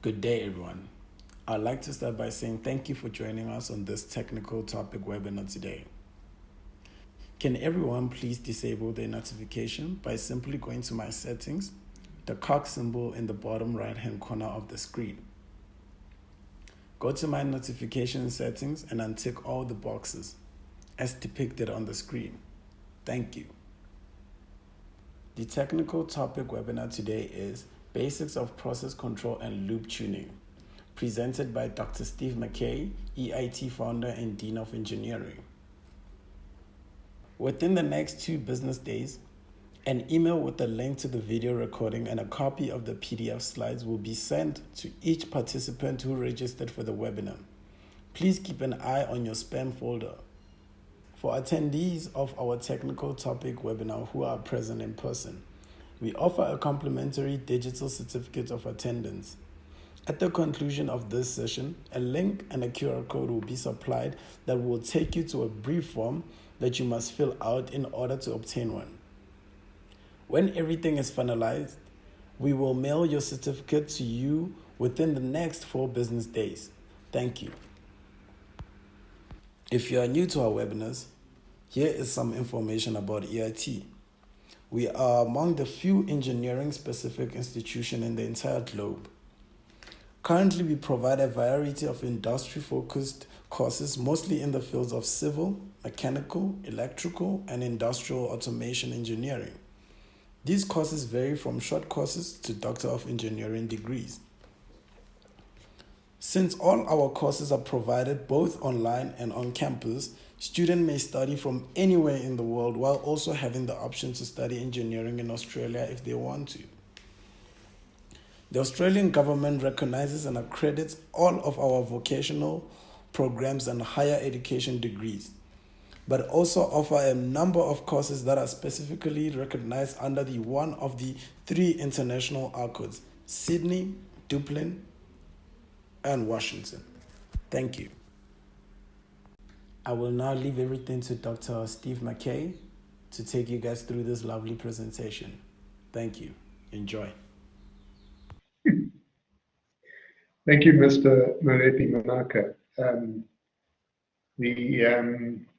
Good day, everyone. I'd like to start by saying thank you for joining us on this technical topic webinar today. Can everyone please disable their notification by simply going to my settings, the clock symbol in the bottom right-hand corner of the screen. Go to my notification settings and untick all the boxes as depicted on the screen. Thank you. The technical topic webinar today is Basics of Process Control and Loop Tuning, presented by Dr. Steve Mackay, EIT founder and Dean of Engineering. Within the next 2 business days, an email with a link to the video recording and a copy of the PDF slides will be sent to each participant who registered for the webinar. Please keep an eye on your spam folder. For attendees of our technical topic webinar who are present in person, we offer a complimentary digital certificate of attendance. At the conclusion of this session, a link and a QR code will be supplied that will take you to a brief form that you must fill out in order to obtain one. When everything is finalized, we will mail your certificate to you within the next 4 business days. Thank you. If you are new to our webinars, here is some information about EIT. We are among the few engineering-specific institutions in the entire globe. Currently, we provide a variety of industry-focused courses, mostly in the fields of civil, mechanical, electrical, and industrial automation engineering. These courses vary from short courses to Doctor of Engineering degrees. Since all our courses are provided both online and on campus, students may study from anywhere in the world while also having the option to study engineering in Australia if they want to. The Australian government recognizes and accredits all of our vocational programs and higher education degrees, but also offer a number of courses that are specifically recognized under the one of the 3 international ARCODs, Sydney, Dublin, and Washington. Thank you. I will now leave everything to Dr. Steve Mackay to take you guys through this lovely presentation. Thank you. Enjoy. Thank you, Mr. Molepi Manaka.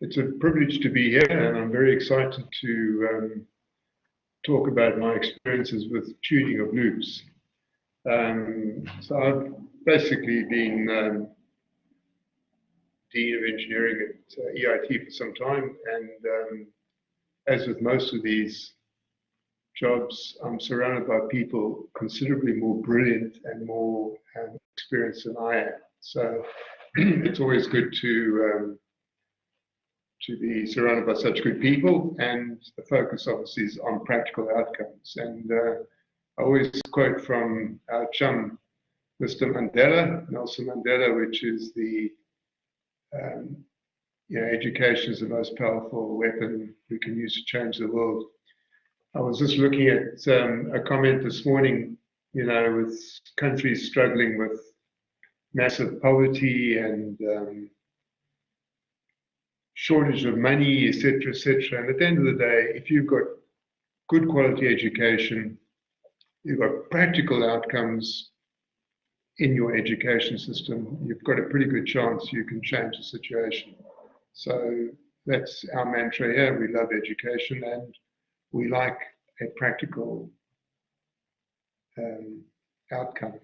It's a privilege to be here, and I'm very excited to talk about my experiences with tuning of loops. So I've basically been Dean of Engineering at EIT for some time, and as with most of these jobs, I'm surrounded by people considerably more brilliant and more experienced than I am. So it's always good to be surrounded by such good people, and the focus obviously is on practical outcomes. And I always quote from our chum, Mr. Mandela, Nelson Mandela, which is the education is the most powerful weapon we can use to change the world. I was just looking at a comment this morning, with countries struggling with massive poverty and shortage of money, etc., etc. And at the end of the day, if you've got good quality education, you've got practical outcomes in your education system, you've got a pretty good chance you can change the situation. So that's our mantra here. We love education and we like a practical outcome.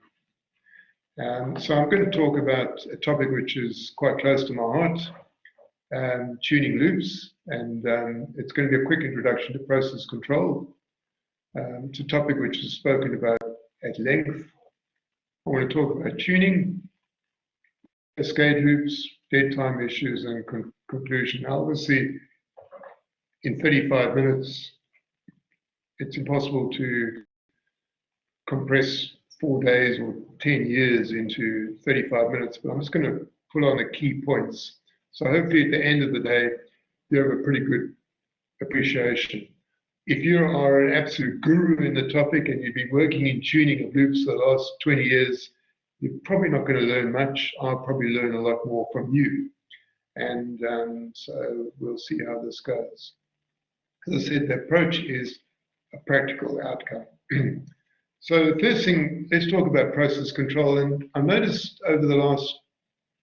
So I'm going to talk about a topic which is quite close to my heart, tuning loops, and it's going to be a quick introduction to process control. It's a topic which is spoken about at length. I want to talk about tuning, cascade loops, dead time issues, and conclusion. Now, obviously, in 35 minutes, it's impossible to compress 4 days or 10 years into 35 minutes, but I'm just going to pull on the key points. So hopefully at the end of the day, you have a pretty good appreciation. If you are an absolute guru in the topic and you've been working in tuning of loops for the last 20 years, you're probably not going to learn much. I'll probably learn a lot more from you. And so we'll see how this goes. As I said, the approach is a practical outcome. So the first thing, let's talk about process control. And I noticed over the last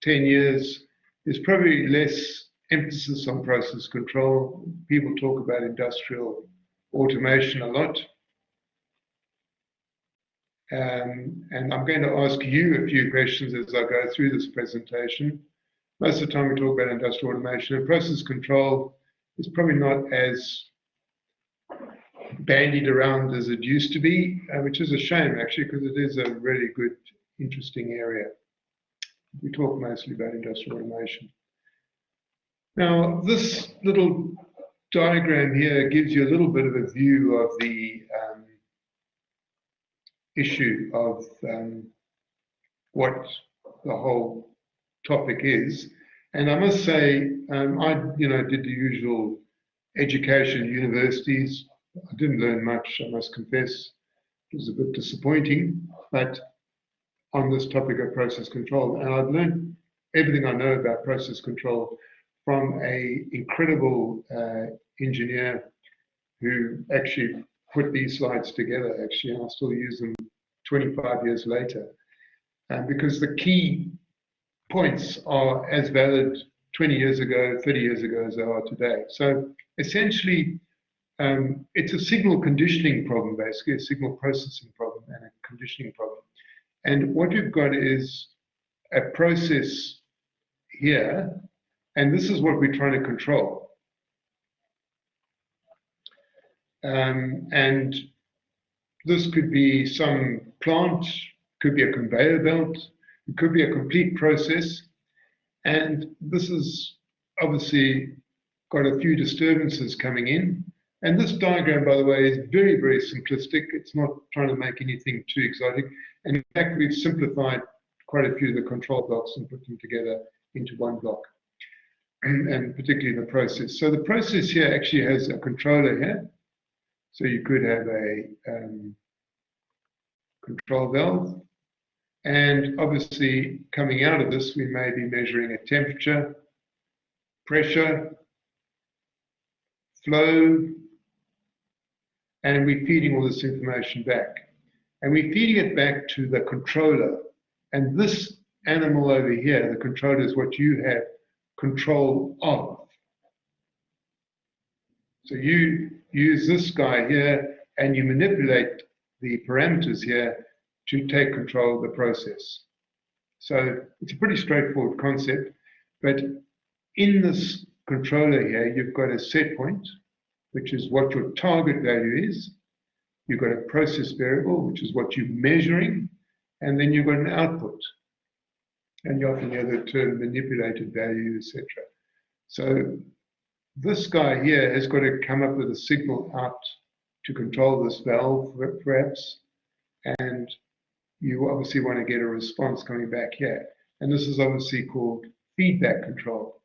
10 years, there's probably less emphasis on process control. People talk about industrial automation a lot. And I'm going to ask you a few questions as I go through this presentation. Most of the time we talk about industrial automation, and process control is probably not as bandied around as it used to be, which is a shame actually, because it is a really good, interesting area. We talk mostly about industrial automation. Now, this little diagram here gives you a little bit of a view of the issue of what the whole topic is. And I must say, I did the usual education at universities. I didn't learn much, I must confess. It was a bit disappointing, but on this topic of process control. And I've learned everything I know about process control from an incredible engineer who actually put these slides together, actually, and I still use them 25 years later. Because the key points are as valid 20 years ago, 30 years ago as they are today. So essentially, it's a signal conditioning problem, basically, a signal processing problem and a conditioning problem. And what you've got is a process here, and this is what we're trying to control. And this could be some plant, could be a conveyor belt, it could be a complete process. And this has obviously got a few disturbances coming in. And this diagram, by the way, is very, very simplistic. It's not trying to make anything too exotic. And in fact, we've simplified quite a few of the control blocks and put them together into one block, and particularly the process. So the process here actually has a controller here. So you could have a control valve. And obviously, coming out of this, we may be measuring a temperature, pressure, flow, and we're feeding all this information back. And we're feeding it back to the controller. And this animal over here, the controller, is what you have control of. So you use this guy here and you manipulate the parameters here to take control of the process. So it's a pretty straightforward concept, but in this controller here, you've got a set point, which is what your target value is. You've got a process variable, which is what you're measuring, and then you've got an output. And you often hear the term manipulated value, etc. So this guy here has got to come up with a signal out to control this valve, perhaps, and you obviously want to get a response coming back here. And this is obviously called feedback control.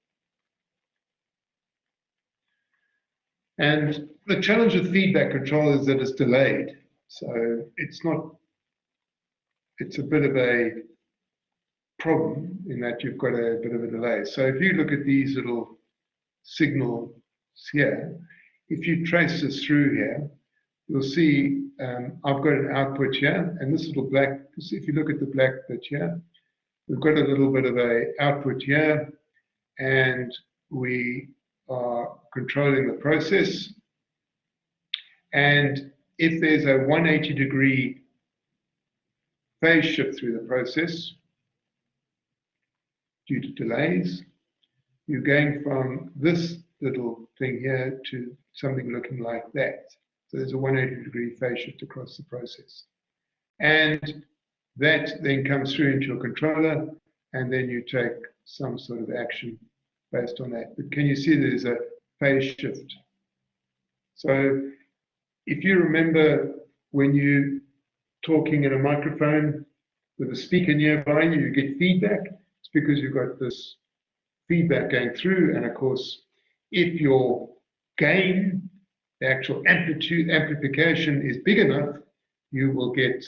And the challenge with feedback control is that it's delayed. So it's a bit of a problem in that you've got a bit of a delay. So if you look at these little signals here, if you trace this through here, you'll see I've got an output here, and this little black, if you look at the black bit here, we've got a little bit of an output here, and we are controlling the process. And if there's a 180-degree phase shift through the process due to delays, you're going from this little thing here to something looking like that. So there's a 180-degree phase shift across the process. And that then comes through into your controller, and then you take some sort of action based on that. But can you see there's a phase shift? So if you remember when you're talking in a microphone with a speaker nearby you, you get feedback. It's because you've got this feedback going through. And of course, if your gain, the actual amplification is big enough, you will get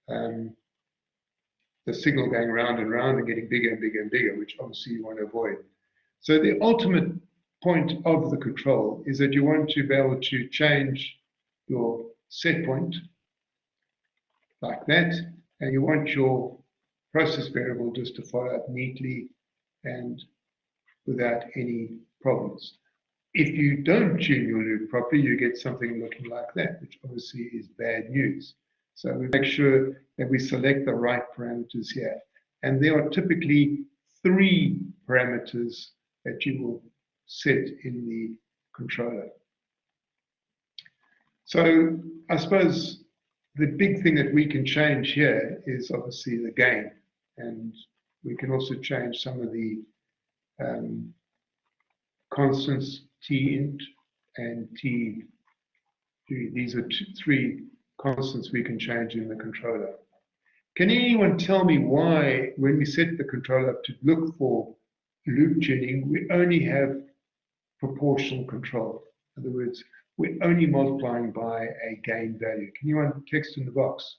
the signal going round and round and getting bigger and bigger and bigger, which obviously you want to avoid. So the ultimate point of the control is that you want to be able to change your set point like that, and you want your process variable just to follow up neatly and without any problems. If you don't tune your loop properly, you get something looking like that, which obviously is bad news. So we make sure that we select the right parameters here. And there are typically 3 parameters that you will set in the controller. So I suppose the big thing that we can change here is obviously the gain. And we can also change some of the constants, T int and T. These are 3 constants we can change in the controller. Can anyone tell me why, when we set the controller up to look for loop tuning, we only have proportional control? In other words, we're only multiplying by a gain value. Can anyone text in the box?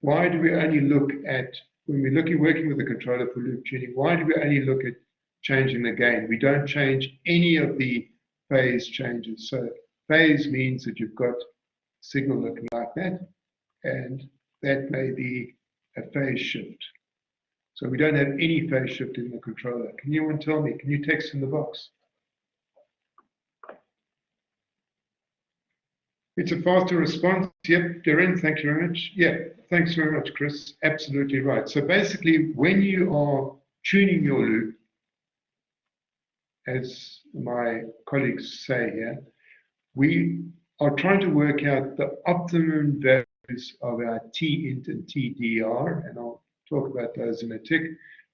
Why do we only look at, when we're working with the controller for loop tuning, why do we only look at changing the gain? We don't change any of the phase changes. So phase means that you've got signal looking like that, and that may be a phase shift. So we don't have any phase shift in the controller. Can anyone tell me? Can you text in the box? It's a faster response. Yep, Darren, thank you very much. Yeah, thanks very much, Chris. Absolutely right. So basically, when you are tuning your loop, as my colleagues say here, we are trying to work out the optimum values of our T int and TDR, and I'll talk about those in a tick.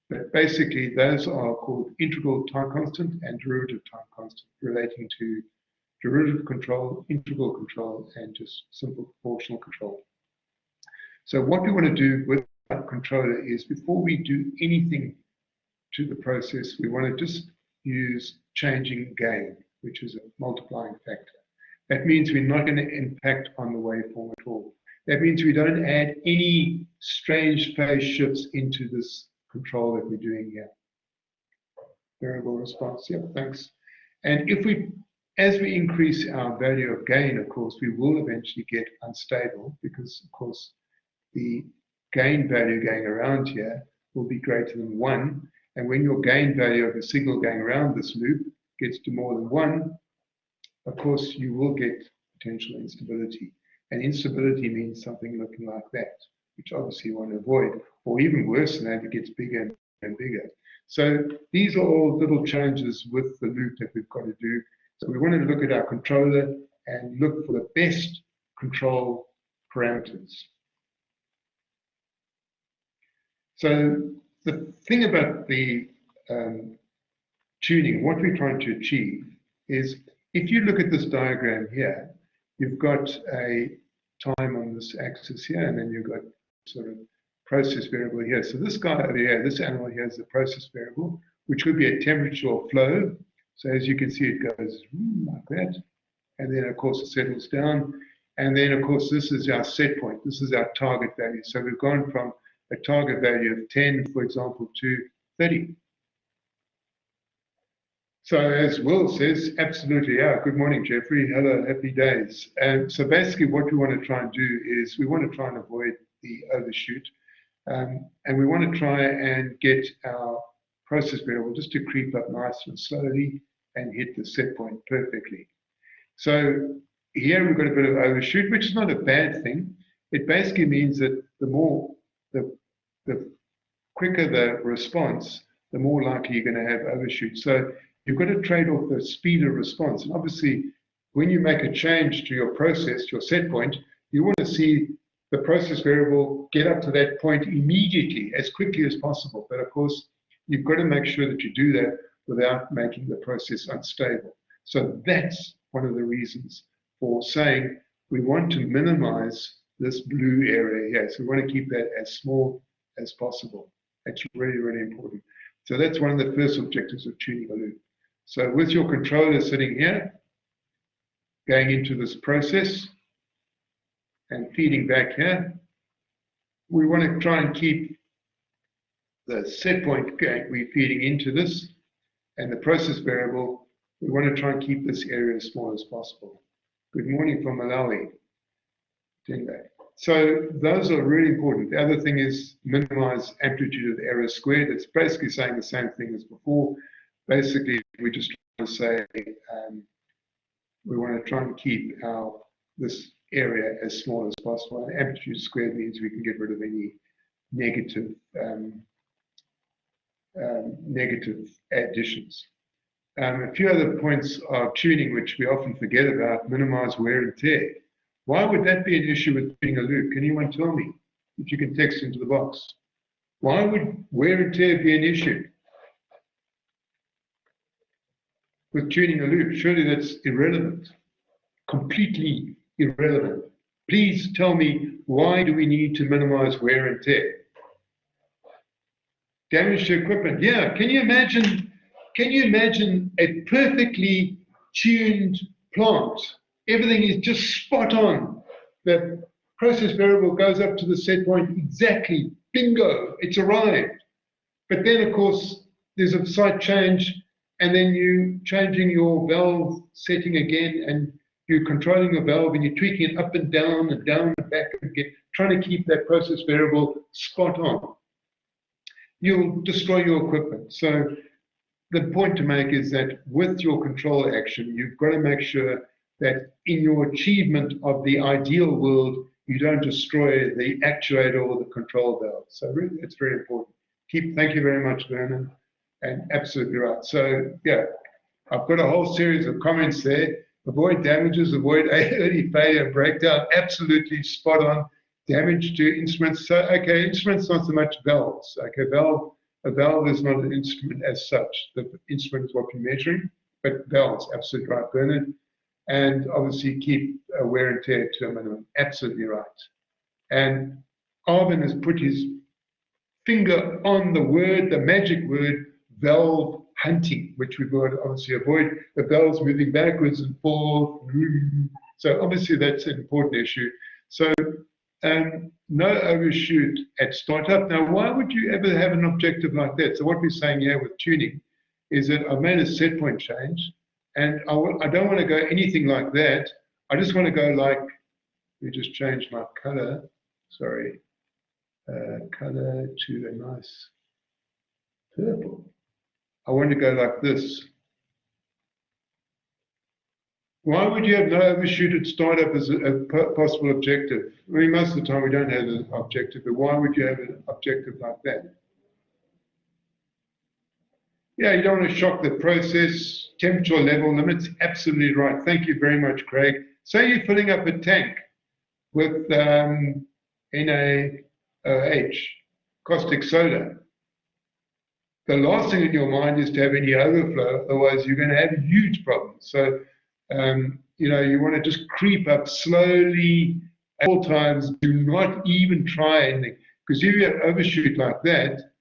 But basically, those are called integral time constant and derivative time constant, relating to derivative control, integral control, and just simple proportional control. So what we want to do with our controller is, before we do anything to the process, we want to just use changing gain, which is a multiplying factor. That means we're not going to impact on the waveform at all. That means we don't add any strange phase shifts into this control that we're doing here. Variable response, yeah, thanks. And if we, as we increase our value of gain, of course, we will eventually get unstable, because, of course, the gain value going around here will be greater than 1. And when your gain value of the signal going around this loop gets to more than 1, of course, you will get potential instability. And instability means something looking like that, which obviously you want to avoid. Or even worse than that, it gets bigger and bigger. So these are all little changes with the loop that we've got to do. So we want to look at our controller and look for the best control parameters. So the thing about the tuning, what we're trying to achieve is, if you look at this diagram here, you've got a time on this axis here, and then you've got sort of process variable here. So this guy over here, this animal here, is the process variable, which could be a temperature or flow. So as you can see, it goes like that. And then, of course, it settles down. And then, of course, this is our set point. This is our target value. So we've gone from a target value of 10, for example, to 30. So as Will says, absolutely, yeah. Good morning, Jeffrey. Hello, happy days. And so basically what we want to try and do is we want to try and avoid the overshoot. And we want to try and get our process variable just to creep up nice and slowly and hit the set point perfectly. So here we've got a bit of overshoot, which is not a bad thing. It basically means that the quicker the response, the more likely you're going to have overshoot. So you've got to trade off the speed of response. And obviously, when you make a change to your process, your set point, you want to see the process variable get up to that point immediately, as quickly as possible. But of course, you've got to make sure that you do that without making the process unstable. So that's one of the reasons for saying we want to minimize this blue area here. So we want to keep that as small as possible. That's really, really important. So that's one of the first objectives of tuning a loop. So with your controller sitting here, going into this process and feeding back here, we want to try and keep the set point going. We're feeding into this, and the process variable, we want to try and keep this area as small as possible. Good morning from Malawi. doing that. So those are really important. The other thing is minimize amplitude of error squared. It's basically saying the same thing as before. Basically, we just trying to say we want to try and keep this area as small as possible. And amplitude squared means we can get rid of any negative negative additions. A few other points of tuning which we often forget about: minimize wear and tear. Why would that be an issue with tuning a loop? Can anyone tell me? If you can text into the box. Why would wear and tear be an issue with tuning a loop? Surely that's irrelevant, completely irrelevant. Please tell me, why do we need to minimize wear and tear? Damage to equipment. Yeah, can you imagine a perfectly tuned plant? Everything is just spot on. The process variable goes up to the set point exactly. Bingo, it's arrived. But then, of course, there's a slight change, and then you're changing your valve setting again, and you're controlling your valve, and you're tweaking it up and down and back again, trying to keep that process variable spot on. You'll destroy your equipment. So the point to make is that with your control action, you've got to make sure that in your achievement of the ideal world, you don't destroy the actuator or the control valve. So really, it's very important. Thank you very much, Vernon, and absolutely right. So yeah, I've got a whole series of comments there. Avoid damages, avoid early failure and breakdown, absolutely spot on. Damage to instruments. So, okay, instruments not so much valves. Okay, a valve is not an instrument as such. The instrument is what we're measuring, but valves, absolutely right, Bernard. And obviously keep wear and tear to a minimum, absolutely right. And Arvin has put his finger on the word, the magic word, valve hunting, which we've got to obviously avoid the valves moving backwards and forth. So obviously that's an important issue. So no overshoot at startup. Now, why would you ever have an objective like that? So what we're saying here with tuning is that I've made a set point change, and I don't want to go anything like that. I just want to go like, let me just change my color, sorry, color to a nice purple. I want to go like this. Why would you have no overshoot at startup as a possible objective? I mean, most of the time we don't have an objective, but why would you have an objective like that? Yeah, you don't want to shock the process, temperature level limits, absolutely right. Thank you very much, Craig. Say you're filling up a tank with NaOH, caustic soda. The last thing in your mind is to have any overflow, otherwise you're going to have huge problems. So, you want to just creep up slowly at all times. Do not even try anything, because if you have overshoot like that,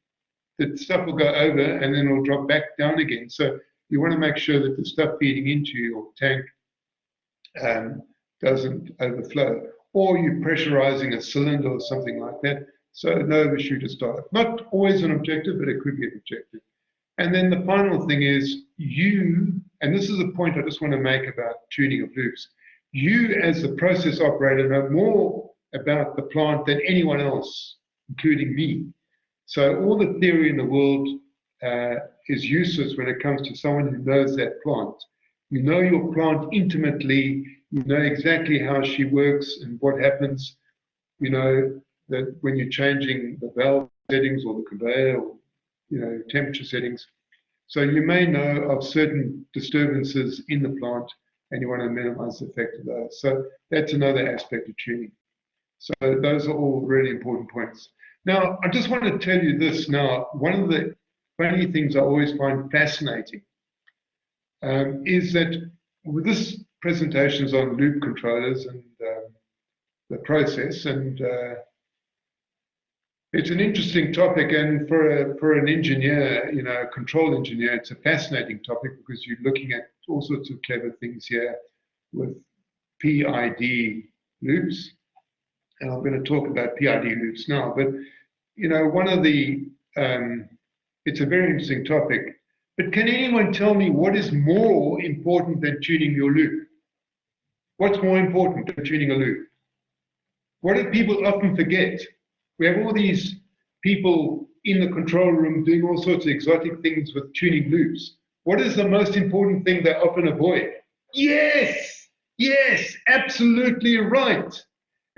the stuff will go over and then it'll drop back down again. So you want to make sure that the stuff feeding into your tank doesn't overflow, or you're pressurizing a cylinder or something like that. So no overshoot at startup. Not always an objective, but it could be an objective. And then the final thing is and this is a point I just want to make about tuning of loops. You as the process operator know more about the plant than anyone else, including me. So all the theory in the world is useless when it comes to someone who knows that plant. You know your plant intimately. You know exactly how she works and what happens. You know that when you're changing the valve settings or the conveyor or temperature settings. So you may know of certain disturbances in the plant and you want to minimize the effect of those. So that's another aspect of tuning. So those are all really important points. Now, I just want to tell you this now. One of the funny things I always find fascinating is that with this presentation is on loop controllers and the process, and it's an interesting topic, and for an engineer, a control engineer, it's a fascinating topic because you're looking at all sorts of clever things here with PID loops, and I'm going to talk about PID loops now. But one of the it's a very interesting topic. But can anyone tell me what is more important than tuning your loop? What's more important than tuning a loop? What do people often forget? We have all these people in the control room doing all sorts of exotic things with tuning loops. What is the most important thing they often avoid? Yes, yes, absolutely right.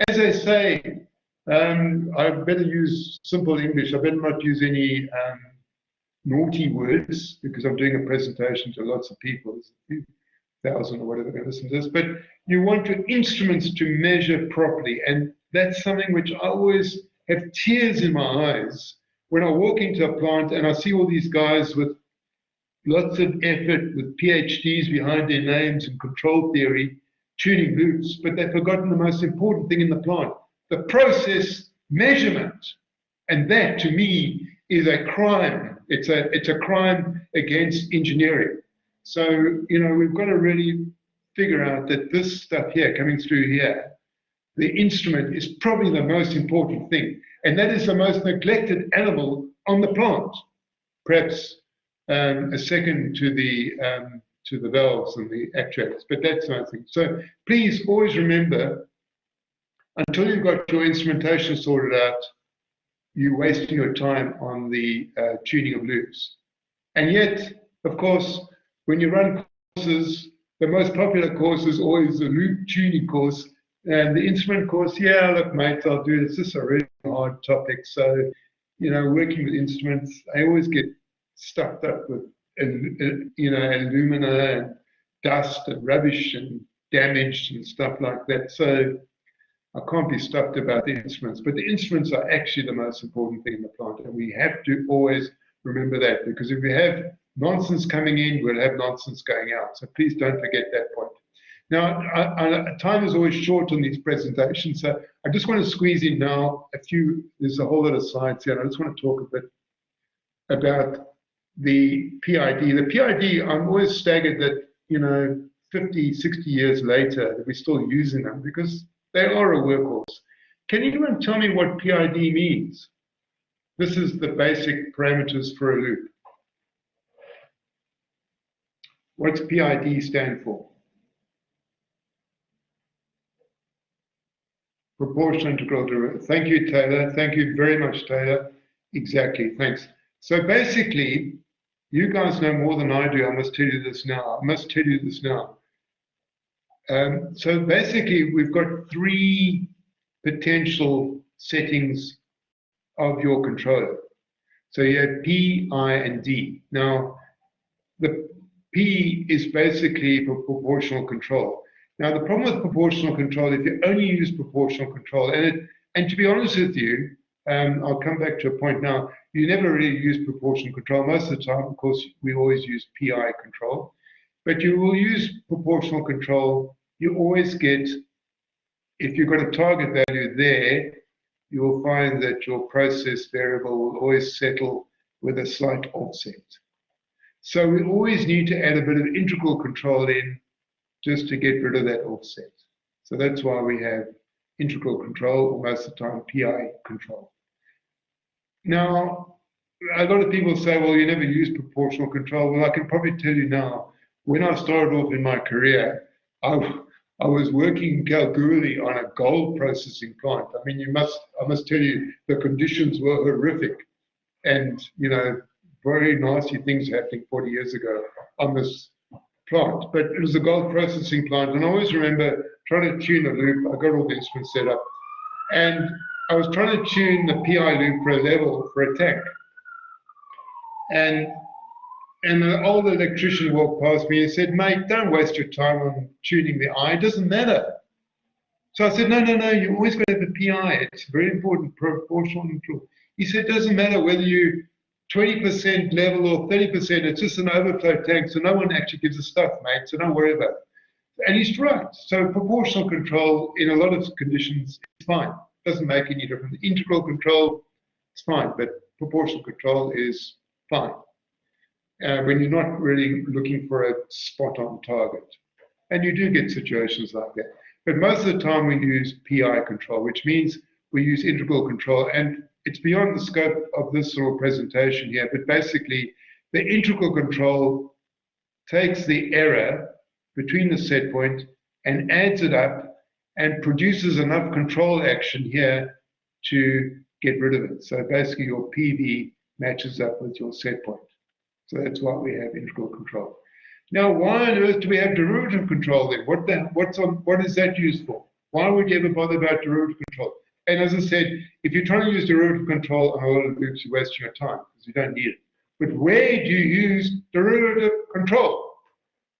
As I say, I better use simple English. I better not use any naughty words because I'm doing a presentation to lots of people, a few thousand or whatever going to listen to this. But you want your instruments to measure properly, and that's something which I always have tears in my eyes when I walk into a plant and I see all these guys with lots of effort, with PhDs behind their names and control theory, tuning loops, but they've forgotten the most important thing in the plant, the process measurement. And that, to me, is a crime. It's a crime against engineering. So, you know, we've got to really figure out that this stuff here, coming through here, the instrument is probably the most important thing. And that is the most neglected animal on the plant. Perhaps a second to the valves and the actuators, but that's nothing. So please always remember, until you've got your instrumentation sorted out, you're wasting your time on the tuning of loops. And yet, of course, when you run courses, the most popular course is always the loop tuning course. And the instrument course, yeah, look, mate, I'll do this. This is a really hard topic. So, you know, working with instruments, I always get stuffed up with, you know, alumina and dust and rubbish and damage and stuff like that. So I can't be stuffed about the instruments. But the instruments are actually the most important thing in the plant. And we have to always remember that, because if we have nonsense coming in, we'll have nonsense going out. So please don't forget that point. Now, time is always short on these presentations, so I just want to squeeze in now a few, there's a whole lot of slides here, and I just want to talk a bit about the PID. The PID, I'm always staggered that, you know, 50, 60 years later, that we're still using them, because they are a workhorse. Can anyone tell me what PID means? This is the basic parameters for a loop. What's PID stand for? Proportional integral derivative. Thank you, Taylor. Thank you very much, Taylor. Exactly, thanks. So basically, you guys know more than I do. I must tell you this now. So basically, we've got three potential settings of your controller. So you have P, I, and D. Now, the P is basically for proportional control. Now, the problem with proportional control, if you only use proportional control, and to be honest with you, I'll come back to a point now, you never really use proportional control. Most of the time, of course, we always use PI control, but you will use proportional control. You always get, if you've got a target value there, you will find that your process variable will always settle with a slight offset. So we always need to add a bit of integral control in just to get rid of that offset. So that's why we have integral control, or most of the time PI control. Now, a lot of people say, well, you never use proportional control. Well, I can probably tell you now, when I started off in my career, I was working in Kalgoorlie on a gold processing plant. I mean, I must tell you, the conditions were horrific, and, you know, very nasty things happening 40 years ago on this plant. But it was a gold processing plant, and I always remember trying to tune a loop. I got all the instruments set up, and I was trying to tune the PI loop for a level for a tank. And an old electrician walked past me and said, mate, don't waste your time on tuning the I, it doesn't matter. So I said, no, you always got to have the PI. It's very important, proportional control. He said, it doesn't matter whether you 20% level or 30%, it's just an overflow tank, so no one actually gives a stuff, mate, so don't worry about it. And he's right. So proportional control in a lot of conditions is fine. Doesn't make any difference. Integral control is fine, but proportional control is fine when you're not really looking for a spot-on target. And you do get situations like that. But most of the time we use PI control, which means we use integral control. And it's beyond the scope of this sort of presentation here, but basically the integral control takes the error between the set point and adds it up and produces enough control action here to get rid of it. So basically your PV matches up with your set point. So that's why we have integral control. Now, why on earth do we have derivative control then? What is that used for? Why would you ever bother about derivative control? And as I said, if you're trying to use derivative control on a lot of loops, you're wasting your time because you don't need it. But where do you use derivative control?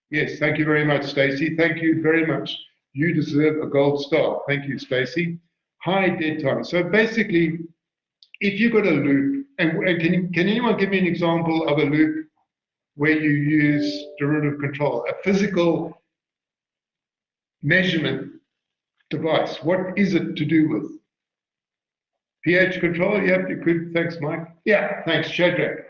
Yes, thank you very much, Stacy. Thank you very much. You deserve a gold star. Thank you, Stacy. High dead time. So basically, if you've got a loop, and can anyone give me an example of a loop where you use derivative control, a physical measurement device? What is it to do with? pH control? Yep, you could. Thanks, Mike. Yeah, thanks, Shadrach.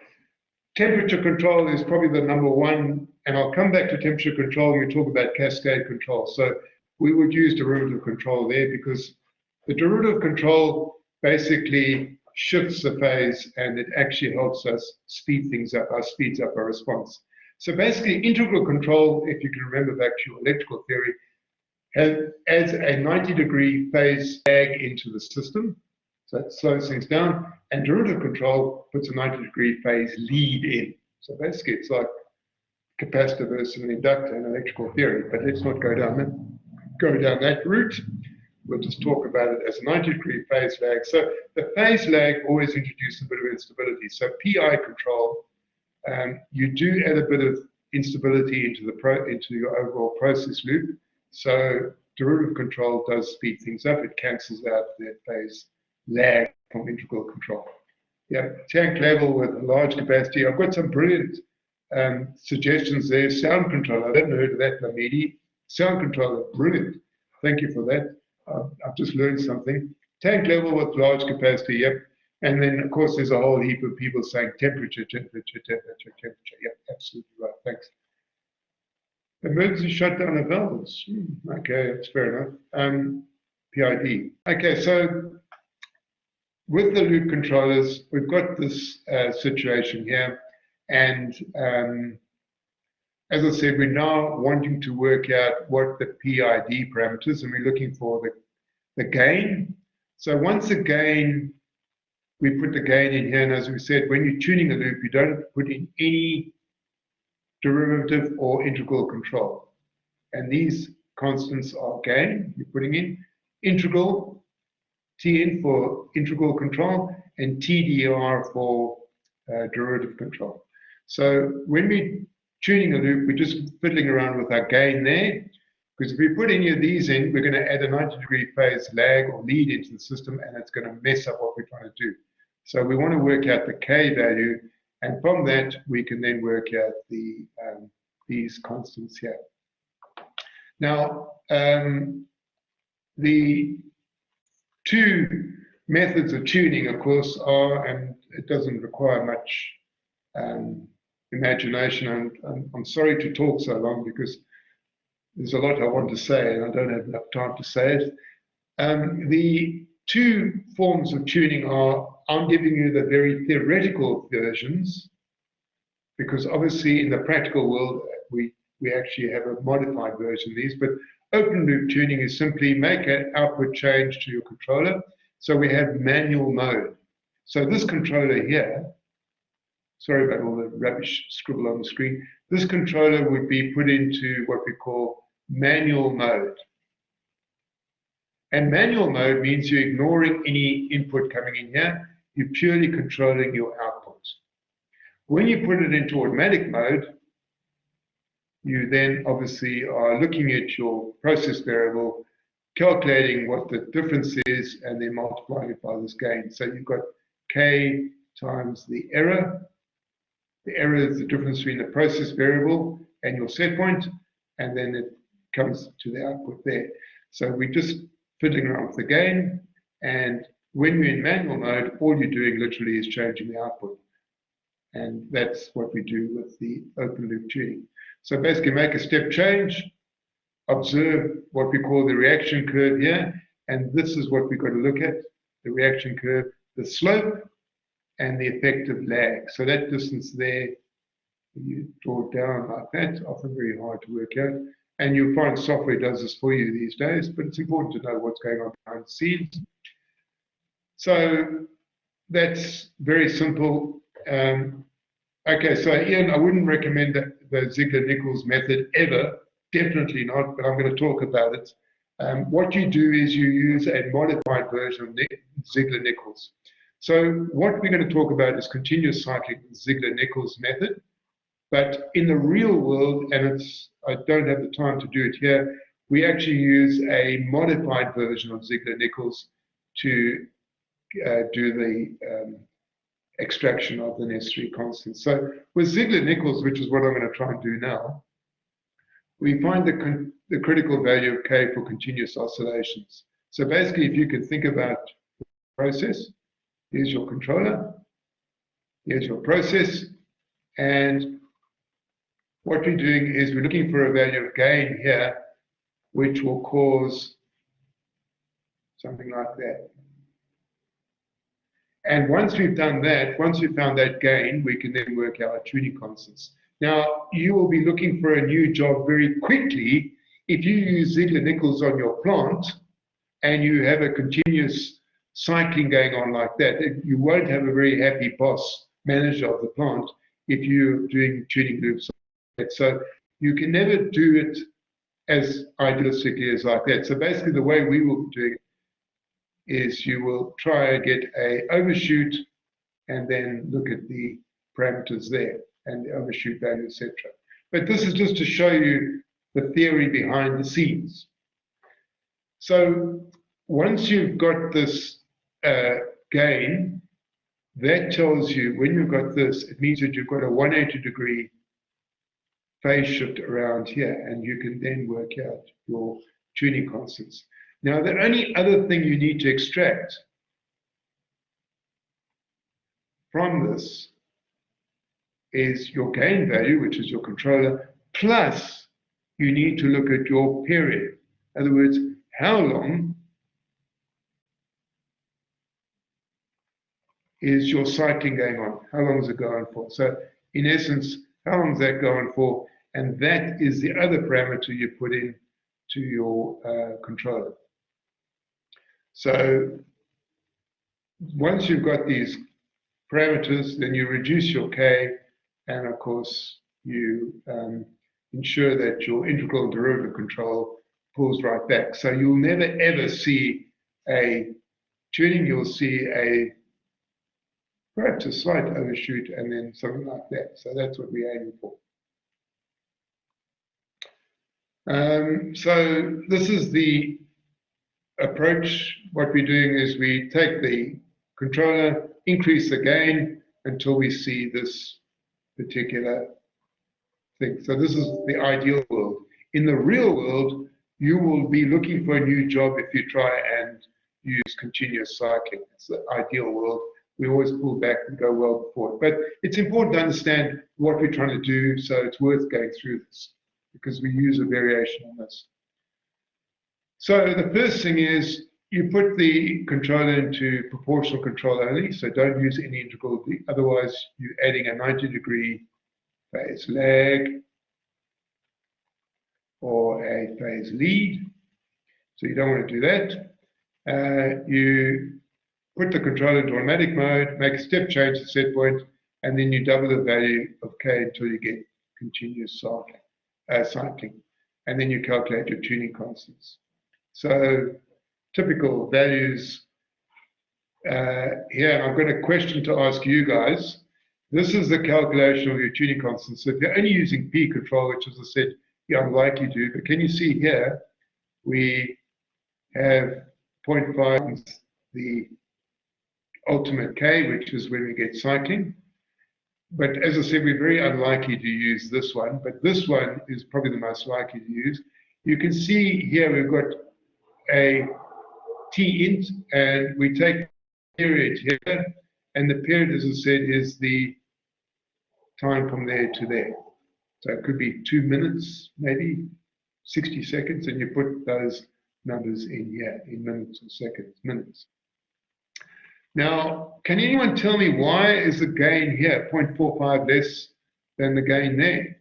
Temperature control is probably the number one, and I'll come back to temperature control when we talk about cascade control. So we would use derivative control there because the derivative control basically shifts the phase and it actually helps us speed things up, speeds up our response. So basically integral control, if you can remember back to your electrical theory, adds a 90-degree phase lag into the system. So that slows things down, and derivative control puts a 90-degree phase lead in. So basically it's like capacitor versus an inductor in electrical theory, but let's not go down that route. We'll just talk about it as a 90-degree phase lag. So the phase lag always introduces a bit of instability. So PI control, you do add a bit of instability into your overall process loop. So derivative control does speed things up. It cancels out the phase lag from integral control. Yeah, tank level with large capacity. I've got some brilliant suggestions there. Sound control. I haven't heard of that, Lamidi. Sound controller, brilliant. Thank you for that. I've just learned something. Tank level with large capacity, yep. And then, of course, there's a whole heap of people saying temperature. Yep, absolutely right. Thanks. Emergency shutdown of valves. Okay, that's fair enough. PID. Okay, so with the loop controllers, we've got this situation here. And as I said, we're now wanting to work out what the PID parameters, and we're looking for the gain. So once again, we put the gain in here, and as we said, when you're tuning a loop, you don't put in any derivative or integral control. And these constants are gain, you're putting in integral, Tn for integral control, and TDR for derivative control. So when we're tuning a loop, we're just fiddling around with our gain there, because if we put any of these in, we're going to add a 90-degree phase lag or lead into the system, and it's going to mess up what we're trying to do. So we want to work out the K value, and from that, we can then work out these constants here. Now, the two methods of tuning, of course, are, and it doesn't require much imagination, and I'm sorry to talk so long because there's a lot I want to say and I don't have enough time to say it. The two forms of tuning are, I'm giving you the very theoretical versions, because obviously in the practical world we actually have a modified version of these, but open loop tuning is simply make an output change to your controller. So we have manual mode. So this controller here, sorry about all the rubbish scribble on the screen, this controller would be put into what we call manual mode. And manual mode means you're ignoring any input coming in here, you're purely controlling your output. When you put it into automatic mode, you then obviously are looking at your process variable, calculating what the difference is, and then multiplying it by this gain. So you've got K times the error. The error is the difference between the process variable and your set point, and then it comes to the output there. So we're just fiddling around with the gain, and when we're in manual mode, all you're doing literally is changing the output. And that's what we do with the open loop tuning. So basically make a step change, observe what we call the reaction curve here, and this is what we've got to look at, the reaction curve, the slope, and the effective lag. So that distance there, you draw it down like that, often very hard to work out. And you'll find software does this for you these days, but it's important to know what's going on behind the scenes. So that's very simple. Okay, so Ian, I wouldn't recommend the Ziegler-Nichols method ever, definitely not, but I'm going to talk about it. What you do is you use a modified version of Ziegler-Nichols. So what we're going to talk about is continuous cycling Ziegler-Nichols method. But in the real world, and I don't have the time to do it here, we actually use a modified version of Ziegler-Nichols to do the extraction of the necessary constants. So with Ziegler-Nichols, which is what I'm going to try and do now, we find the critical value of K for continuous oscillations. So basically, if you can think about the process, here's your controller, here's your process, and what we're doing is we're looking for a value of gain here, which will cause something like that. And once we've done that, once we've found that gain, we can then work out our tuning constants. Now, you will be looking for a new job very quickly if you use Ziegler-Nichols on your plant and you have a continuous cycling going on like that. You won't have a very happy boss, manager of the plant, if you're doing tuning loops. So you can never do it as idealistically as like that. So basically the way we will do it is you will try and get a overshoot and then look at the parameters there and the overshoot value, etc. But this is just to show you the theory behind the scenes. So once you've got this gain, that tells you when you've got this, it means that you've got a 180-degree phase shift around here, and you can then work out your tuning constants. Now, the only other thing you need to extract from this is your gain value, which is your controller, plus you need to look at your period. In other words, how long is your cycling going on? How long is it going for? So in essence, how long is that going for? And that is the other parameter you put in to your controller. So once you've got these parameters, then you reduce your K, and of course you ensure that your integral and derivative control pulls right back. So you'll never ever see a tuning, you'll see perhaps a slight overshoot and then something like that. So that's what we're aiming for. So this is the approach. What we're doing is we take the controller, increase the gain until we see this particular thing. So this is the ideal world. In the real world, you will be looking for a new job if you try and use continuous cycling. It's the ideal world. We always pull back and go well before it. But it's important to understand what we're trying to do, so it's worth going through this, because we use a variation on this. So the first thing is you put the controller into proportional control only, so don't use any integral, otherwise you're adding a 90-degree phase lag or a phase lead, so you don't want to do that. You put the controller into automatic mode, make a step change at set point, and then you double the value of K until you get continuous cycling. And then you calculate your tuning constants. So typical values here, I've got a question to ask you guys. This is the calculation of your tuning constants. So if you're only using P control, which as I said, you're unlikely to, but can you see here, we have 0.5, the ultimate K, which is when we get cycling. But as I said, we're very unlikely to use this one, but this one is probably the most likely to use. You can see here we've got a T int, and we take period here, and the period, as I said, is the time from there to there. So it could be 2 minutes, maybe 60 seconds, and you put those numbers in here in minutes or seconds, minutes. Now, can anyone tell me why is the gain here 0.45 less than the gain there?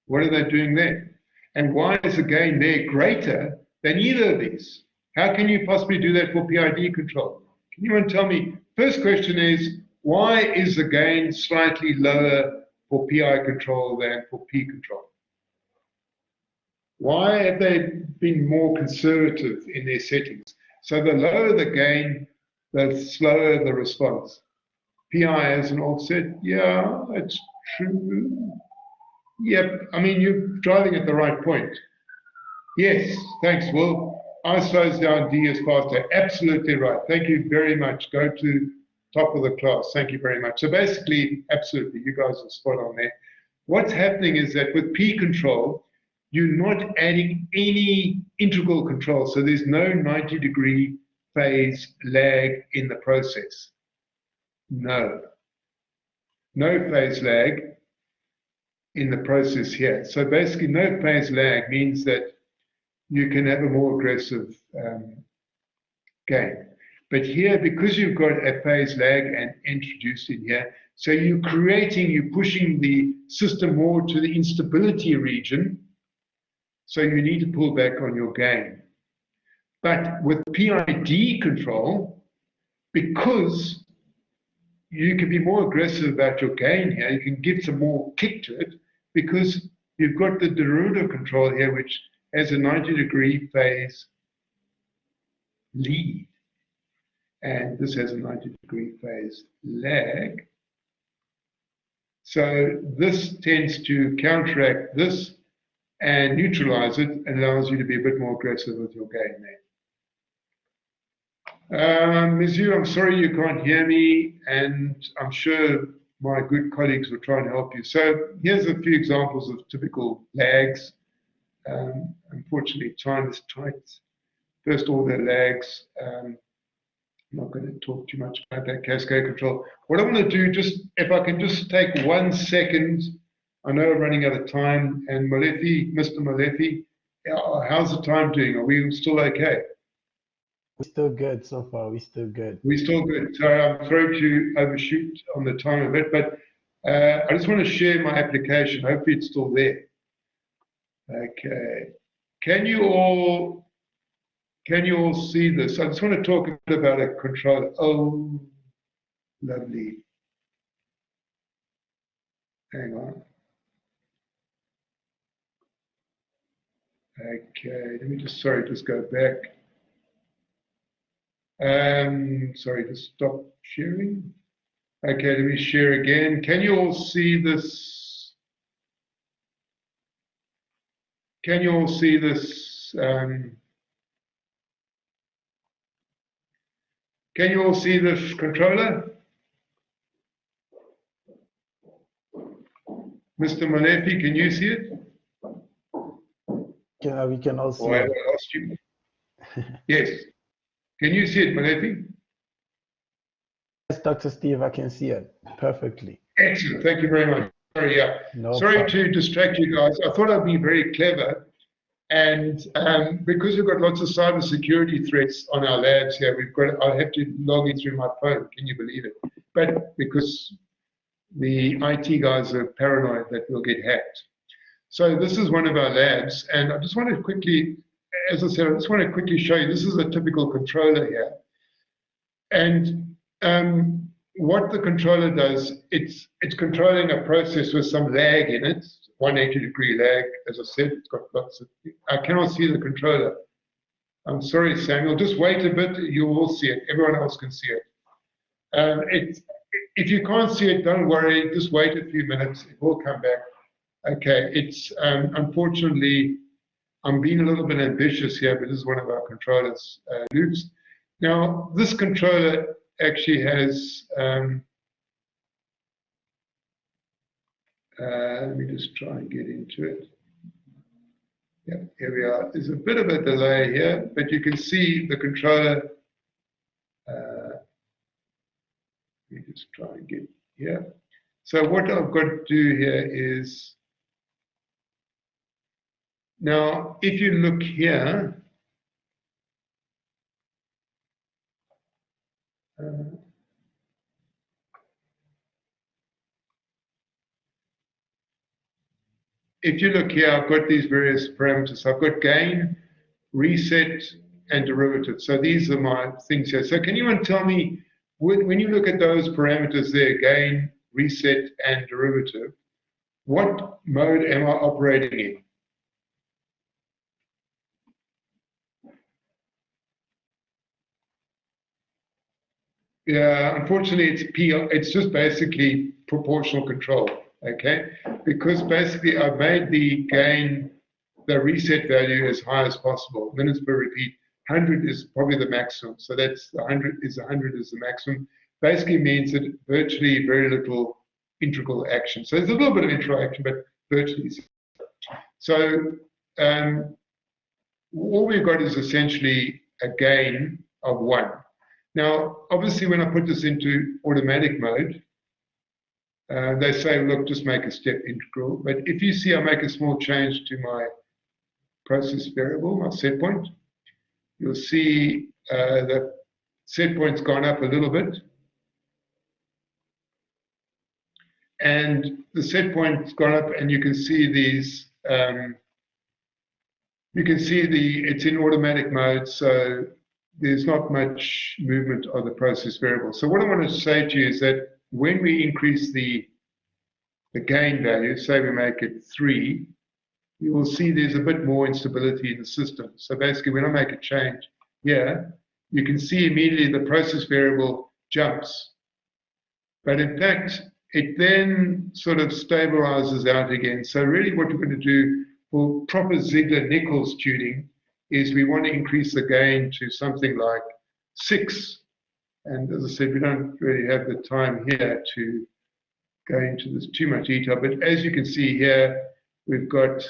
What are they doing there? And why is the gain there greater than either of these? How can you possibly do that for PID control? Can anyone tell me? First question is, why is the gain slightly lower for PI control than for P control? Why have they been more conservative in their settings? So the lower the gain, the slower the response. PI as an offset, yeah, it's true. Yep, I mean, you're driving at the right point. Yes, thanks, Will. I slows down, D is faster. Absolutely right. Thank you very much. Go to top of the class. Thank you very much. So basically, absolutely, you guys are spot on there. What's happening is that with P control, you're not adding any integral control. So there's no 90-degree phase lag in the process. No phase lag in the process here. So basically, no phase lag means that you can have a more aggressive gain. But here, because you've got a phase lag and introduced in here, so you're pushing the system more to the instability region, so you need to pull back on your gain. But with PID control, because you can be more aggressive about your gain here, you can give some more kick to it, because you've got the derivative control here, which has a 90-degree phase lead. And this has a 90-degree phase lag. So this tends to counteract this and neutralize it, and allows you to be a bit more aggressive with your gain there. Mizu, I'm sorry you can't hear me, and I'm sure my good colleagues will try and help you. So here's a few examples of typical lags. Unfortunately, time is tight. First order lags. I'm not going to talk too much about that cascade control. What I want to do, just if I can just take 1 second, I know I'm running out of time, and Malefi, Mr. Malefi, how's the time doing? Are we still okay? We're still good so far. We're still good. We're still good. Sorry, I'm sorry to overshoot on the time of it, but I just want to share my application. Hopefully it's still there. Okay. Can you all see this? I just want to talk a bit about a controller. Oh, lovely. Hang on. Okay, let me just go back. Sorry, just stop sharing. Okay, let me share again. Can you all see this? Can you all see this? Can you all see this controller? Mr. Malefi, can you see it? We can all see Or have it. I lost you? Yes. Can you see it, Malefi? Yes, Dr. Steve, I can see it perfectly. Excellent. Thank you very much. Sorry, yeah. No Sorry problem. to distract you guys. I thought I'd be very clever. And because we've got lots of cybersecurity threats on our labs here, I have to log in through my phone. Can you believe it? But because the IT guys are paranoid that we'll get hacked. So this is one of our labs, and I just want to quickly, as I said, I just want to quickly show you, this is a typical controller here. And what the controller does, it's controlling a process with some lag in it, 180-degree lag. As I said, it's got lots of, I cannot see the controller. I'm sorry, Samuel, just wait a bit, you will see it. Everyone else can see it. If you can't see it, don't worry, just wait a few minutes, it will come back. Okay, it's unfortunately, I'm being a little bit ambitious here, but this is one of our controllers' loops. Now, this controller actually has, let me just try and get into it. Yeah, here we are. There's a bit of a delay here, but you can see the controller. Let me just try and get here. So what I've got to do here is, now, if you look here, if you look here, I've got these various parameters. I've got gain, reset, and derivative. So these are my things here. So can anyone tell me, when you look at those parameters there, gain, reset, and derivative, what mode am I operating in? Yeah, unfortunately, it's just basically proportional control, okay? Because basically I've made the gain, the reset value as high as possible, minutes per repeat. 100 is probably the maximum. So that's 100 is the maximum. Basically means that virtually very little integral action. So there's a little bit of interaction, but virtually. So all we've got is essentially a gain of 1. Now, obviously, when I put this into automatic mode, they say, look, just make a step integral. But if you see I make a small change to my process variable, my set point, you'll see the set point's gone up a little bit. And the set point's gone up, and you can see these, it's in automatic mode, so there's not much movement of the process variable. So what I want to say to you is that when we increase the gain value, say we make it 3, you will see there's a bit more instability in the system. So basically when I make a change here, you can see immediately the process variable jumps. But in fact, it then sort of stabilizes out again. So really what we're going to do for proper Ziegler-Nichols tuning is we want to increase the gain to something like 6. And as I said, we don't really have the time here to go into this too much detail. But as you can see here, we've got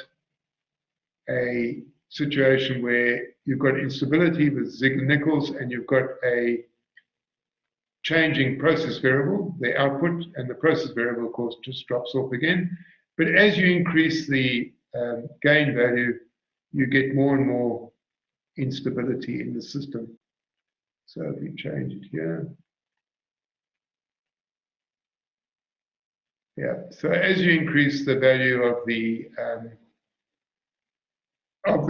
a situation where you've got instability with Ziegler-Nichols, and you've got a changing process variable, the output, and the process variable, of course, just drops off again. But as you increase the gain value, you get more and more instability in the system. So if you change it here. Yeah, so as you increase the value of the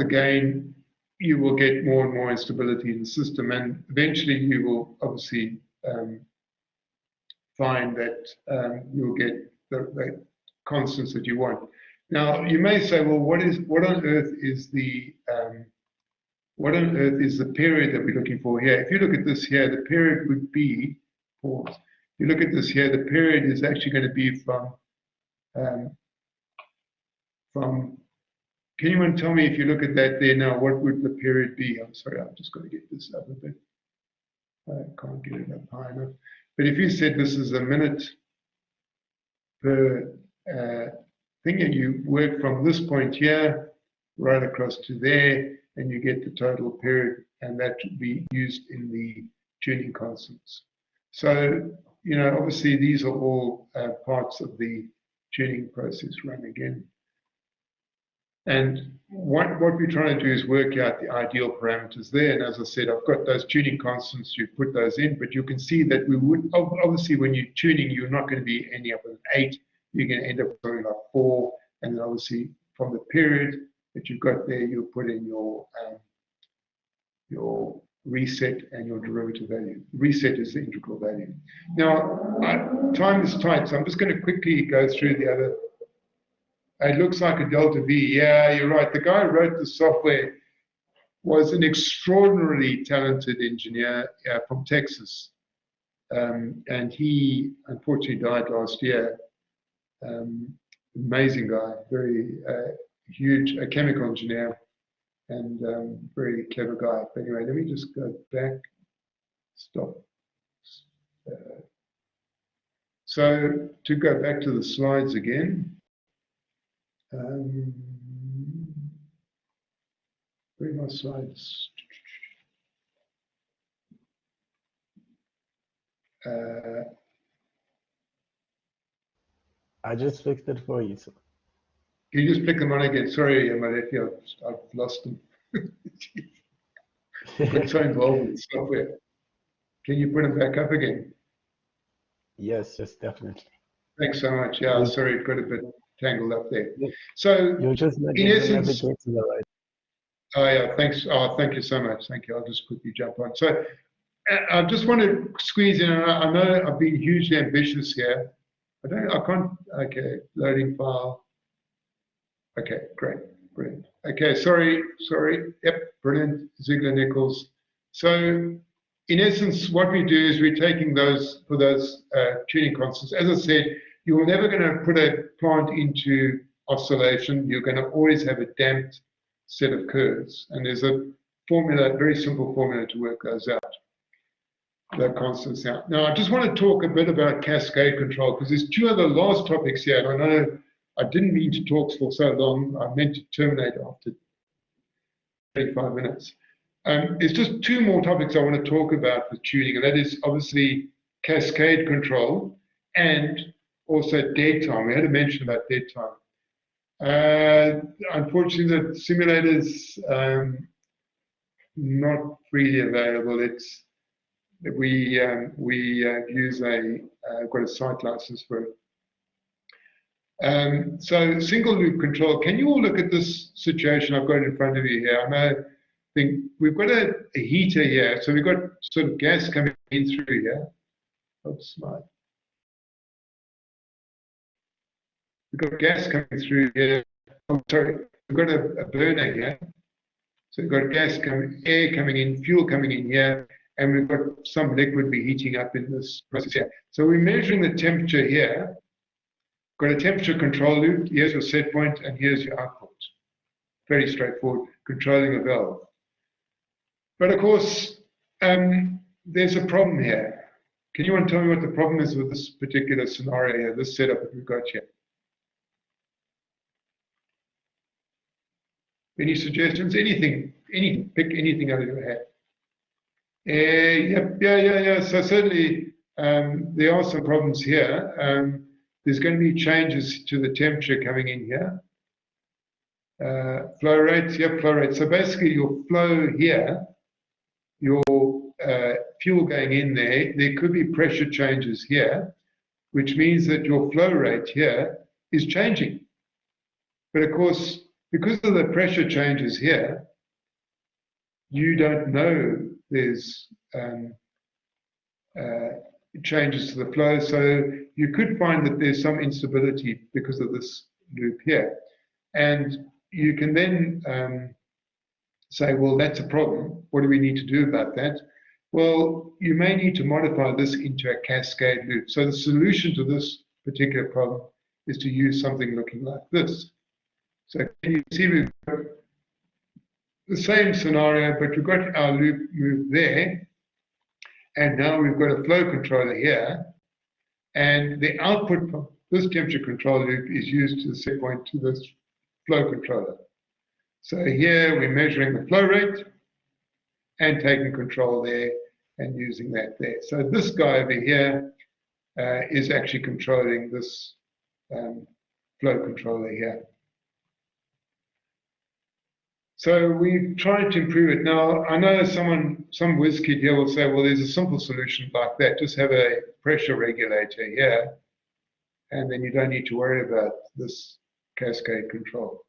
gain, you will get more and more instability in the system, and eventually you will obviously find that you'll get the constants that you want. Now you may say, well, what on earth is the period that we're looking for here? If you look at this here, the period would be, pause. If you look at this here, the period is actually going to be can anyone tell me, if you look at that there now, what would the period be? I'm sorry, I'm just going to get this up a bit. I can't get it up high enough. But if you said this is a minute per thing, and you work from this point here right across to there, and you get the total period, and that would be used in the tuning constants. So, you know, obviously these are all parts of the tuning process run again. And what we're trying to do is work out the ideal parameters there. And as I said, I've got those tuning constants, you put those in, but you can see that we would, obviously when you're tuning, you're not going to be ending up with an 8, you're going to end up with something like 4. And then obviously from the period that you've got there, you'll put in your reset and your derivative value. Reset is the integral value. Now, time is tight, so I'm just going to quickly go through the other. It looks like a delta V. Yeah, you're right. The guy who wrote the software was an extraordinarily talented engineer from Texas. And he unfortunately died last year. Amazing guy, very huge, a chemical engineer, and very clever guy. But anyway, let me just go back, stop. So to go back to the slides again. Where are my slides? I just fixed it for you, sir. Can you just click them on again? Sorry, Malefi, I've lost them. I got so involved with software. Can you put them back up again? Yes, definitely. Thanks so much. Yeah, sorry, it got a bit tangled up there. You- So You're just in essence, navigate to the right. oh yeah, thanks. Oh, thank you so much. Thank you. I'll just quickly jump on. So I just want to squeeze in. I know I've been hugely ambitious here. I can't. Okay, loading file. Okay, great, brilliant. Okay, sorry. Yep, brilliant. Ziegler Nichols. So in essence, what we do is we're taking those for those tuning constants. As I said, you're never going to put a plant into oscillation. You're going to always have a damped set of curves, and there's a formula, very simple formula to work those out. The constants out. Now, I just want to talk a bit about cascade control because there's two other last topics here, and I know I didn't mean to talk for so long. I meant to terminate after 35 minutes. There's just two more topics I want to talk about with tuning, and that is obviously cascade control and also dead time. We had a mention about dead time. Unfortunately, the simulator's not freely available. We use got a site license for it. So single loop control. Can you all look at this situation I've got in front of you here? I think we've got a heater here, so we've got sort of gas coming in through here. Oops, slide. We've got gas coming through here. I'm sorry, we've got a burner here. So we've got air coming in, fuel coming in here, and we've got some liquid be heating up in this process here. So we're measuring the temperature here. Got a temperature control loop. Here's your set point, and here's your output. Very straightforward, controlling a valve. But of course, there's a problem here. Can you tell me what the problem is with this particular scenario here, this setup that we've got here? Any suggestions? Anything, pick anything out of your head. Yeah. So certainly there are some problems here. There's going to be changes to the temperature coming in here. Flow rates, flow rate. So basically your flow here, your fuel going in there could be pressure changes here, which means that your flow rate here is changing. But of course, because of the pressure changes here, you don't know there's changes to the flow. So you could find that there's some instability because of this loop here. And you can then say, well, that's a problem. What do we need to do about that? Well, you may need to modify this into a cascade loop. So the solution to this particular problem is to use something looking like this. So can you see we've got the same scenario, but we've got our loop moved there. And now we've got a flow controller here. And the output from this temperature control loop is used to set point to this flow controller. So here we're measuring the flow rate and taking control there and using that there. So this guy over here is actually controlling this flow controller here. So we've tried to improve it. Now, I know some whiz kid here will say, well, there's a simple solution like that. Just have a pressure regulator here, and then you don't need to worry about this cascade control.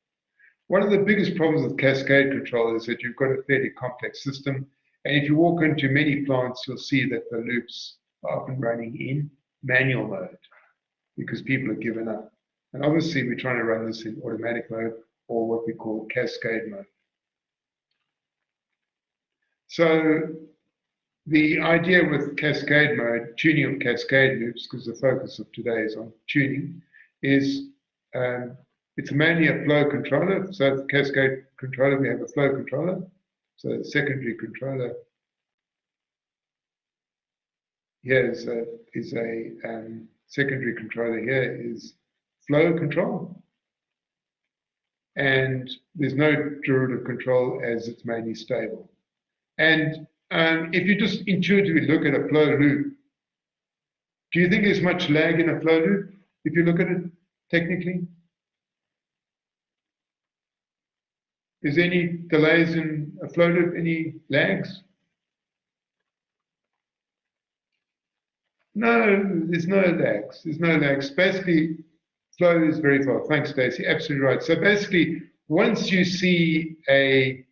One of the biggest problems with cascade control is that you've got a fairly complex system. And if you walk into many plants, you'll see that the loops are often running in manual mode because people have given up. And obviously, we're trying to run this in automatic mode or what we call cascade mode. So the idea with cascade mode, tuning of cascade loops, because the focus of today is on tuning, is it's mainly a flow controller. So the cascade controller, we have a flow controller. So the secondary controller here is a secondary controller here is flow control. And there's no derivative control as it's mainly stable. And if you just intuitively look at a flow loop, do you think there's much lag in a flow loop if you look at it technically? Is there any delays in a flow loop, any lags? No, there's no lags. There's no lags. Basically, Flow is very fast. Thanks, Stacey. Absolutely right. So basically, once you see a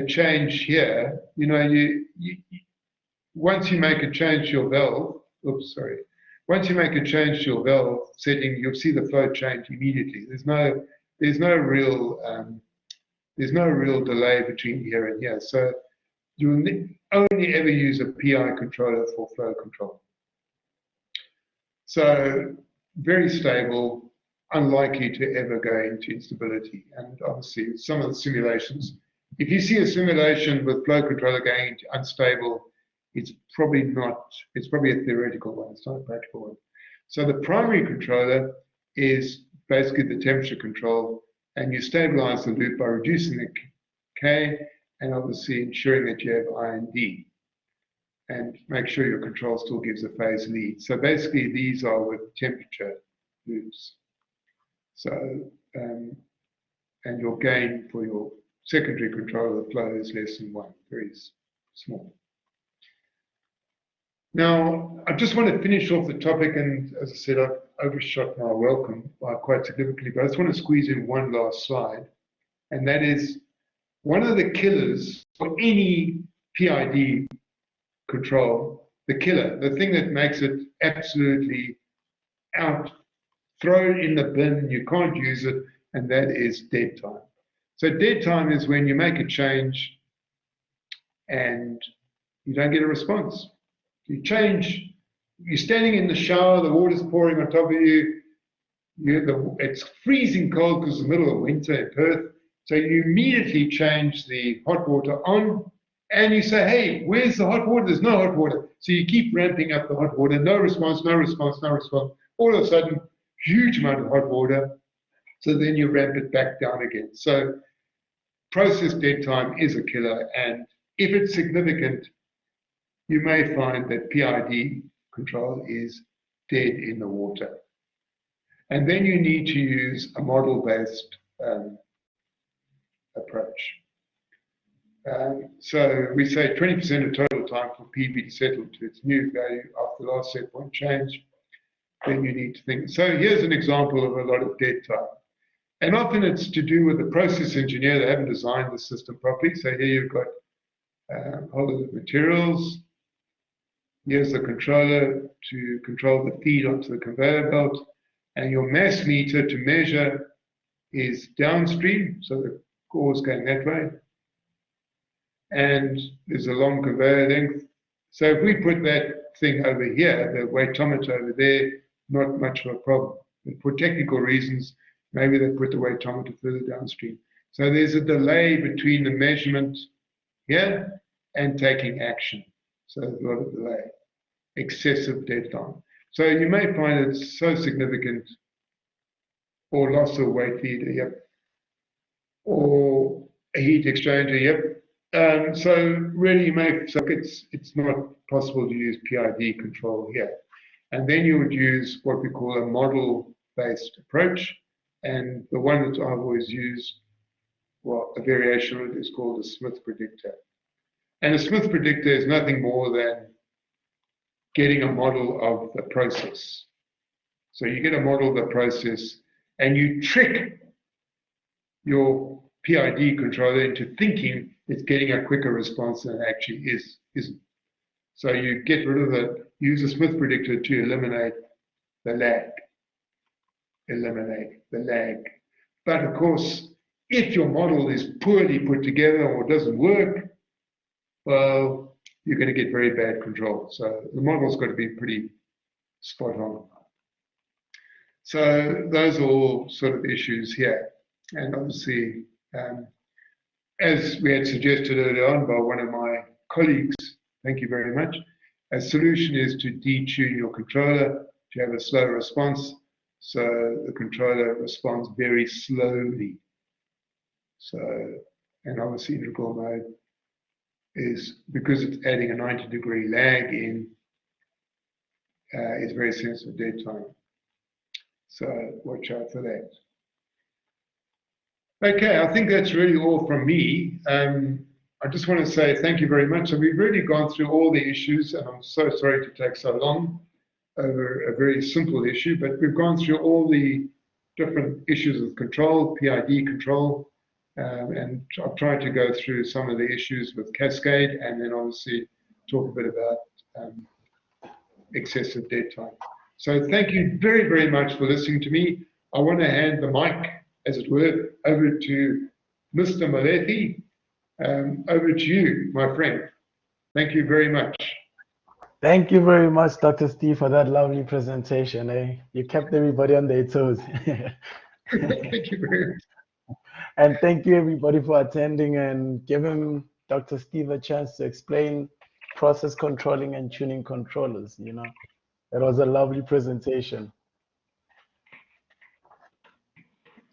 change here, you know, once you make a change to your valve, oops, sorry. Once you make a change to your valve setting, you'll see the flow change immediately. There's no real delay between here and here. So you'll only ever use a PI controller for flow control. So very stable, unlikely to ever go into instability. And obviously some of the simulations, if you see a simulation with flow controller going into unstable, it's probably a theoretical one, it's not a practical one. So the primary controller is basically the temperature control, and you stabilize the loop by reducing the K and obviously ensuring that you have I and D, and make sure your control still gives a phase lead. So basically these are with temperature loops. So, and your gain for your secondary control of the flow is less than 1, very small. Now, I just want to finish off the topic, and as I said, I've overshot my welcome by quite significantly, but I just want to squeeze in one last slide, and that is one of the killers for any PID control, the killer, the thing that makes it absolutely out, thrown in the bin, you can't use it, and that is dead time. So dead time is when you make a change and you don't get a response. You change, you're standing in the shower, the water's pouring on top of you, it's freezing cold because it's the middle of winter in Perth, so you immediately change the hot water on, and you say, hey, where's the hot water? There's no hot water. So you keep ramping up the hot water, no response, no response, no response. All of a sudden, huge amount of hot water, so then you ramp it back down again. So process dead time is a killer, and if it's significant, you may find that PID control is dead in the water. And then you need to use a model-based approach. So we say 20% of total time for PB to settle to its new value after the last set point change. Then you need to think. So here's an example of a lot of dead time. And often it's to do with the process engineer. They haven't designed the system properly. So here you've got all of the materials. Here's the controller to control the feed onto the conveyor belt. And your mass meter to measure is downstream, so the core is going that way. And there's a long conveyor length. So if we put that thing over here, the weightometer over there, not much of a problem. But for technical reasons, maybe they put the weightometer further downstream. So there's a delay between the measurement here and taking action. So there's a lot of delay, excessive dead time. So you may find it's so significant, or loss of weight feeder, yep, or a heat exchanger, yep. So really you may, so it's not possible to use PID control here. And then you would use what we call a model-based approach. And the one that I've always used, well, a variation of it is called a Smith predictor. And a Smith predictor is nothing more than getting a model of the process. So you get a model of the process and you trick your PID controller into thinking it's getting a quicker response than it actually isn't. So you get rid of the, use a Smith predictor to eliminate the lag. Eliminate the lag. But of course, if your model is poorly put together or doesn't work, well, you're going to get very bad control. So the model's got to be pretty spot on. So those are all sort of issues here. And obviously, as we had suggested earlier on by one of my colleagues, thank you very much, a solution is to detune your controller to have a slow response. So the controller responds very slowly. So, and obviously integral mode is, because it's adding a 90-degree lag in, is very sensitive to dead time. So watch out for that. Okay, I think that's really all from me. I just want to say thank you very much. So we've really gone through all the issues, and I'm so sorry to take so long over a very simple issue, but we've gone through all the different issues of control, PID control, and I've tried to go through some of the issues with cascade, and then obviously talk a bit about excessive dead time. So thank you very, very much for listening to me. I want to hand the mic, as it were, over to Mr. Malethi. Over to you, my friend. Thank you very much. Thank you very much, Dr. Steve, for that lovely presentation. You kept everybody on their toes. Thank you very much. And thank you, everybody, for attending and giving Dr. Steve a chance to explain process controlling and tuning controllers. You know, it was a lovely presentation.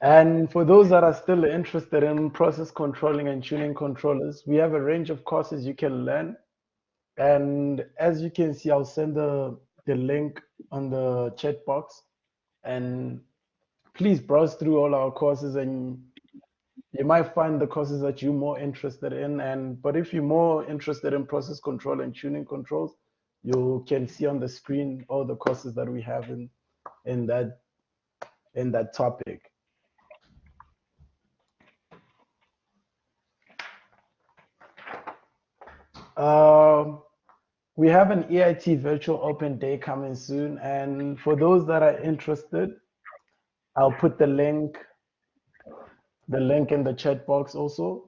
And for those that are still interested in process controlling and tuning controllers, we have a range of courses you can learn. And as you can see, I'll send the link on the chat box. And please browse through all our courses, and you might find the courses that you're more interested in. But if you're more interested in process control and tuning controls, you can see on the screen all the courses that we have in that topic. We have an EIT virtual open day coming soon, and for those that are interested, I'll put the link in the chat box also.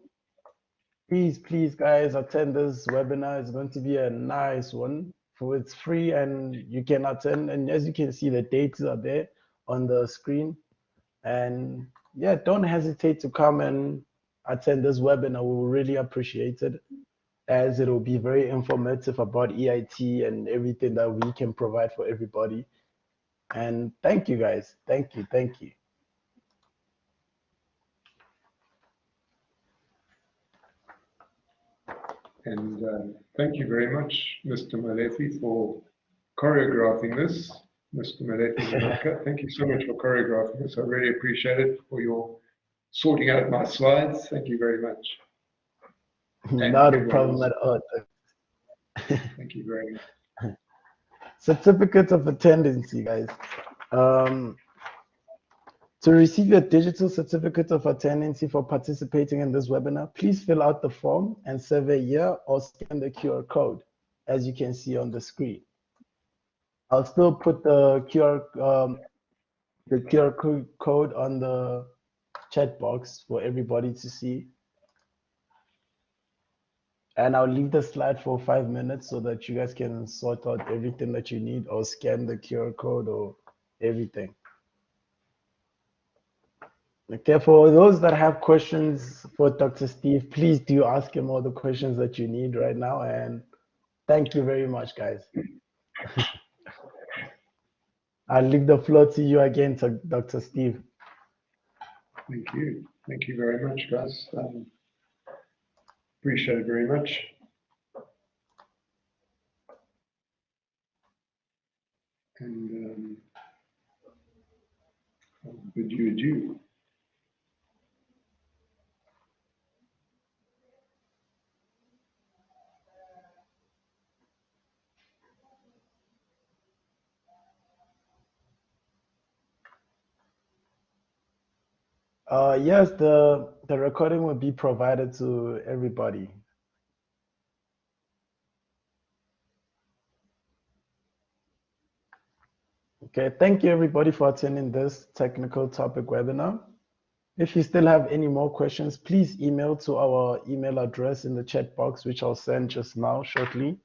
Please guys, attend this webinar. It's going to be a nice one. It's free and you can attend, and as you can see, the dates are there on the screen. And yeah, don't hesitate to come and attend this webinar. We will really appreciate it, as it will be very informative about EIT and everything that we can provide for everybody. And thank you guys. Thank you. And thank you very much, Mr. Malethi, for choreographing this. Mr. Malethi, thank you so much for choreographing this. I really appreciate it, for your sorting out my slides. Thank you very much. Not a problem at all. Thank you very much. Certificates of attendance, guys. To receive your digital certificate of attendance for participating in this webinar, please fill out the form and serve a year or scan the QR code, as you can see on the screen. I'll still put the QR code on the chat box for everybody to see. And I'll leave the slide for 5 minutes so that you guys can sort out everything that you need, or scan the QR code or everything. Okay, for those that have questions for Dr. Steve, please do ask him all the questions that you need right now. And thank you very much, guys. I'll leave the floor to you again, to Dr. Steve. Thank you. Thank you very much, guys. Appreciate it very much. And I'll bid you adieu. Yes, the recording will be provided to everybody. Okay, thank you everybody for attending this technical topic webinar. If you still have any more questions, please email to our email address in the chat box, which I'll send just now shortly.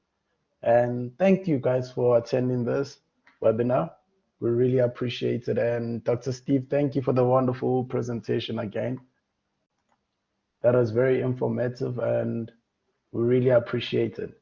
And thank you guys for attending this webinar. We really appreciate it. And Dr. Steve, thank you for the wonderful presentation again. That was very informative and we really appreciate it.